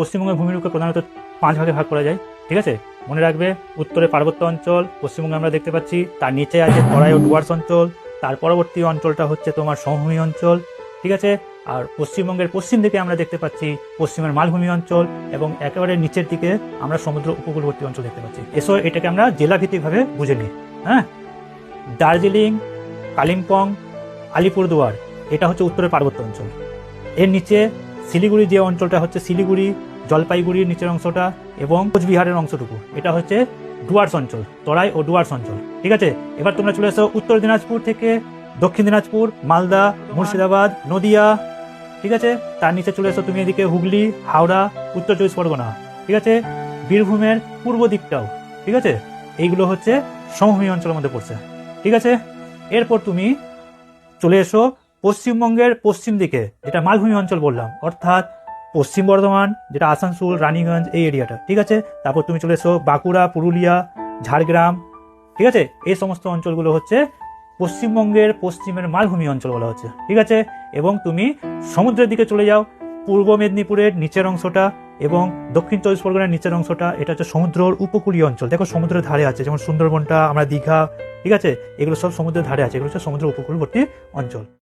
পশ্চিমবঙ্গের ভূমিরূপকে প্রধানত 5 ভাগে ভাগ করা যায়, ঠিক আছে। মনে রাখবে, উত্তরে পার্বত্য অঞ্চল পশ্চিমবঙ্গে আমরা দেখতে পাচ্ছি, তার নিচে আছে তরাই ও ডুয়ার্স অঞ্চল, তার পরবর্তী অঞ্চলটা হচ্ছে তোমার সমভূমি অঞ্চল, ঠিক আছে। আর পশ্চিমবঙ্গের পশ্চিম দিকে আমরা দেখতে পাচ্ছি পশ্চিমের মালভূমি অঞ্চল, এবং একেবারে নিচের দিকে আমরা সমুদ্র উপকূলবর্তী অঞ্চল দেখতে পাচ্ছি। এসো এটাকে আমরা জেলাভিত্তিকভাবে বুঝে নিই। হ্যাঁ, দার্জিলিং, কালিম্পং, আলিপুরদুয়ার এটা হচ্ছে উত্তরের পার্বত্য অঞ্চল। এর নিচে শিলিগুড়ি যে অঞ্চলটা হচ্ছে শিলিগুড়ি, জলপাইগুড়ির নিচের অংশটা এবং কোচবিহারের অংশটুকু এটা হচ্ছে ডুয়ার্স অঞ্চল, তরাই ও ডুয়ার্স অঞ্চল, ঠিক আছে। এবার তোমরা চলে এসো উত্তর দিনাজপুর থেকে দক্ষিণ দিনাজপুর, মালদা, মুর্শিদাবাদ, নদিয়া, ঠিক আছে। তার নিচে চলে এসো তুমি এদিকে হুগলি, হাওড়া, উত্তর 24 পরগনা, ঠিক আছে। বীরভূমের পূর্ব দিকটাও, ঠিক আছে। এইগুলো হচ্ছে সমভূমি অঞ্চলের মধ্যে পড়ছে, ঠিক আছে। এরপর তুমি চলে এসো পশ্চিমবঙ্গের পশ্চিম দিকে, যেটা মালভূমি অঞ্চল বললাম, অর্থাৎ পশ্চিম বর্ধমান, যেটা আসানসোল, রানীগঞ্জ এই এরিয়াটা, ঠিক আছে। তারপর তুমি চলে এসো বাঁকুড়া, পুরুলিয়া, ঝাড়গ্রাম, ঠিক আছে। এই সমস্ত অঞ্চলগুলো হচ্ছে পশ্চিমবঙ্গের পশ্চিমের মালভূমি অঞ্চল বলা হচ্ছে, ঠিক আছে। এবং তুমি সমুদ্রের দিকে চলে যাও, পূর্ব মেদিনীপুরের নিচের অংশটা এবং দক্ষিণ 24 পরগনার নিচের অংশটা এটা হচ্ছে সমুদ্রের উপকূলীয় অঞ্চল। দেখো সমুদ্রের ধারে আছে, যেমন সুন্দরবনটা, আমরা দীঘা, ঠিক আছে, এগুলো সব সমুদ্রের ধারে আছে, এগুলো হচ্ছে সমুদ্র উপকূলবর্তী অঞ্চল।